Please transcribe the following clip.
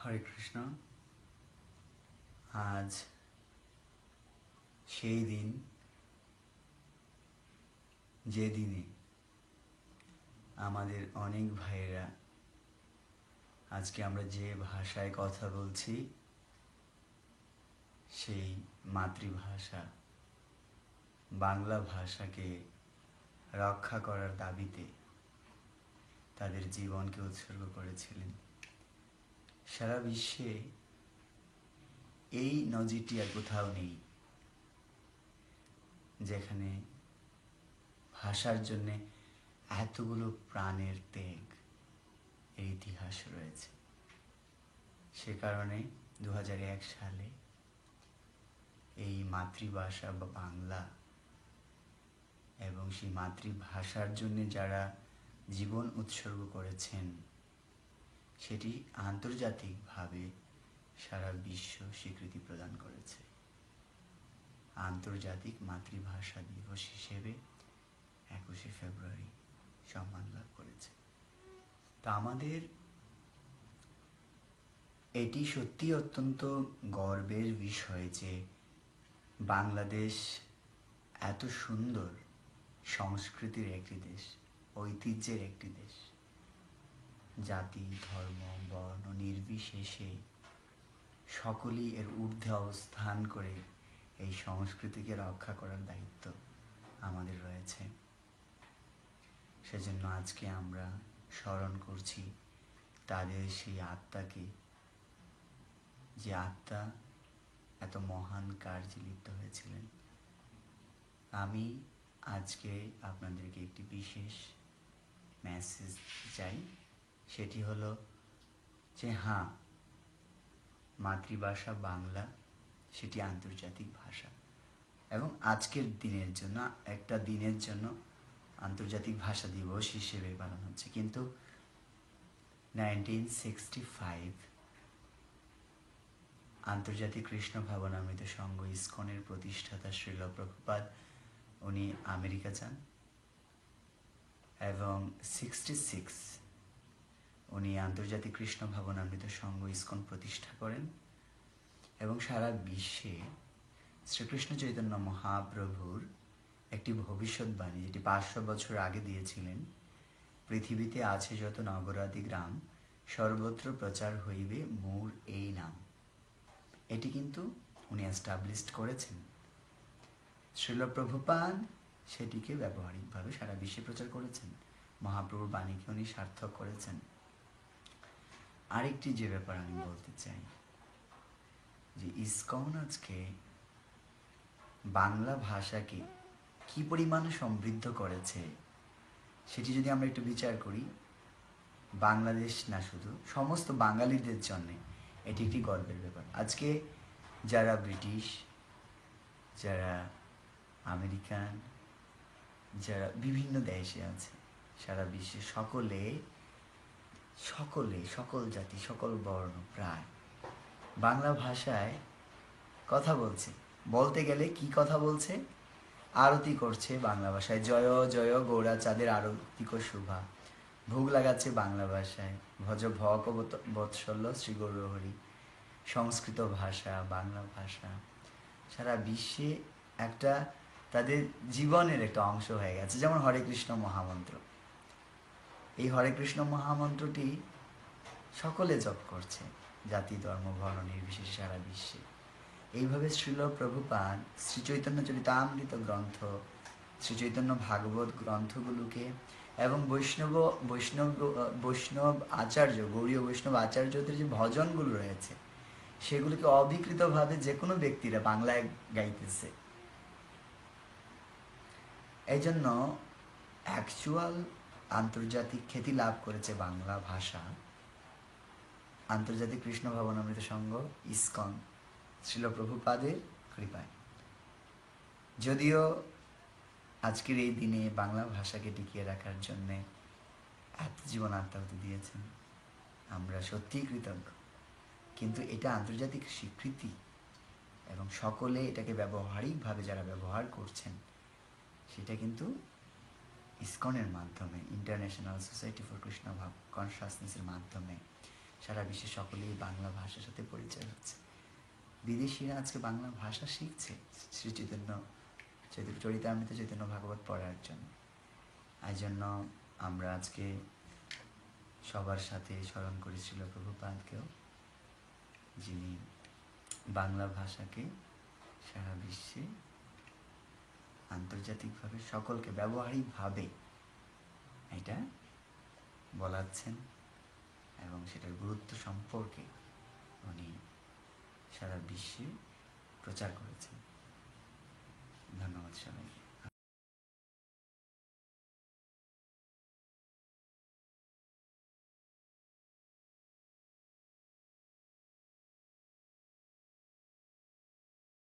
হরে কৃষ্ণ। আজ সেই দিন যে দিনে আমাদের অনেক ভাইয়েরা আজকে আমরা যে ভাষায় কথা বলছি সেই মাতৃভাষা বাংলা ভাষাকে রক্ষা করার দাবিতে তাদের জীবনকে উৎসর্গ করেছিলেন। সারা বিশ্বে এই নজিরটি আর কোথাও নেই যেখানে ভাষার জন্যে এতগুলো প্রাণের ত্যাগ এর ইতিহাস রয়েছে। সে কারণে 2001 সালে এই মাতৃভাষা বা বাংলা এবং সেই মাতৃভাষার জন্য যারা জীবন উৎসর্গ করেছেন সেটি আন্তর্জাতিকভাবে সারা বিশ্ব স্বীকৃতি প্রদান করেছে। আন্তর্জাতিক মাতৃভাষা দিবস হিসেবে 21শে ফেব্রুয়ারি সম্মান লাভ করেছে। তা আমাদের এটি সত্যি অত্যন্ত গর্বের বিষয় যে বাংলাদেশ এত সুন্দর সংস্কৃতির একটি দেশ, ঐতিহ্যের একটি দেশ। জাতি, ধর্ম, বর্ণ নির্বিশেষে সকলেই এর ঊর্ধ্বে অবস্থান করে এই সংস্কৃতিকে রক্ষা করার দায়িত্ব আমাদের রয়েছে। সেজন্য আজকে আমরা স্মরণ করছি তাদের সেই আত্মাকে, যে আত্মা এত মহান কার্যে লিপ্ত হয়েছিলেন। আমি আজকে আপনাদেরকে একটি বিশেষ মেসেজ চাই, সেটি হলো যে হ্যাঁ, মাতৃভাষা বাংলা সেটি আন্তর্জাতিক ভাষা এবং আজকের দিনের জন্য একটা দিনের জন্য আন্তর্জাতিক ভাষা দিবস হিসেবে পালন হচ্ছে। কিন্তু 1965 আন্তর্জাতিক কৃষ্ণ ভাবনামৃত সংঘ ইসকনের প্রতিষ্ঠাতা শ্রীল প্রভুপাদ উনি আমেরিকা যান এবং 66 উনি আন্তর্জাতিক কৃষ্ণ ভাবনামৃত সংঘ ইসকন প্রতিষ্ঠা করেন এবং সারা বিশ্বে শ্রীকৃষ্ণ চৈতন্য মহাপ্রভুর একটি ভবিষ্যৎবাণী, যেটি 500 বছর আগে দিয়েছিলেন, পৃথিবীতে আছে যত নগরাদি গ্রাম সর্বত্র প্রচার হইবে মোর এই নাম। এটি কিন্তু উনি এস্টাবলিশড করেছেন। শ্রীল প্রভুপাদ সেটিকে ব্যবহারিকভাবে সারা বিশ্বে প্রচার করেছেন। মহাপ্রভুর বাণীকে উনি সার্থক করেছেন। আরেকটি যে ব্যাপার আমি বলতে চাই, যে ইসকন আজকে বাংলা ভাষাকে কি পরিমাণে সমৃদ্ধ করেছে সেটি যদি আমরা একটু বিচার করি, বাংলাদেশ না শুধু সমস্ত বাঙালিদের জন্য এটি একটি গর্বের ব্যাপার। আজকে যারা ব্রিটিশ, যারা আমেরিকান, যারা বিভিন্ন দেশে আছে সারা বিশ্বে, সকল জাতি, সকল বর্ণ প্রায় বাংলা ভাষায় কথা বলছে। বলতে গেলে কি কথা বলছে? আরতি করছে বাংলা ভাষায়, জয় জয় গৌরা চাঁদের আরতি কো শোভা। ভোগ লাগাচ্ছে বাংলা ভাষায়, ভজ ভক বৎসল্য শ্রী গৌরহরি। সংস্কৃত ভাষা, বাংলা ভাষা সারা বিশ্বে একটা তাদের জীবনের একটা অংশ হয়ে গেছে। যেমন হরে কৃষ্ণ মহামন্ত্র, এই হরে কৃষ্ণ মহামন্ত্রটি সকলে জপ করছে, জাতি, ধর্ম, বর্ণ নির্বিশেষে সারা বিশ্বে। এইভাবে শ্রীল প্রভুপাদ শ্রী চৈতন্য চরিতামৃত গ্রন্থ, শ্রী চৈতন্য ভাগবত গ্রন্থগুলোকে এবং বৈষ্ণব আচার্য, গৌড়ীয় বৈষ্ণব আচার্যদের যে ভজনগুলো রয়েছে সেগুলিকে অবিকৃতভাবে যে কোনো ব্যক্তিরা বাংলায় গাইতেছে। এই জন্য অ্যাকচুয়াল আন্তর্জাতিক খ্যাতি লাভ করেছে বাংলা ভাষা আন্তর্জাতিক কৃষ্ণ ভাবনামৃত সংঘ ইসকন শ্রীল প্রভুপাদের কৃপায়। যদিও আজকের এই দিনে বাংলা ভাষাকে টিকিয়ে রাখার জন্য এত জীবন আত্মাহুতি দিয়েছেন, আমরা সত্যিই কৃতজ্ঞ। কিন্তু এটা আন্তর্জাতিক স্বীকৃতি এবং সকলে এটাকে ব্যবহারিকভাবে যারা ব্যবহার করছেন সেটা কিন্তু ইসকনের মাধ্যমে, ইন্টারন্যাশনাল সোসাইটি ফর কৃষ্ণ ভাব কনসাসনেসের মাধ্যমে সারা বিশ্বে সকলেই বাংলা ভাষার সাথে পরিচয় হচ্ছে। বিদেশিরা আজকে বাংলা ভাষা শিখছে শ্রী চৈতন্য চরিতামৃত চৈতন্য ভাগবত পড়ার জন্য। এই জন্য আমরা আজকে সবার সাথে স্মরণ করি শ্রীল প্রভুপাদকেও, যিনি বাংলা ভাষাকে সারা বিশ্বে আন্তর্জাতিকভাবে সকলকে ব্যবহারিকভাবে এটা বলাচ্ছেন এবং সেটার গুরুত্ব সম্পর্কে উনি সারা বিশ্বে প্রচার করেছেন। ধন্যবাদ সবাইকে।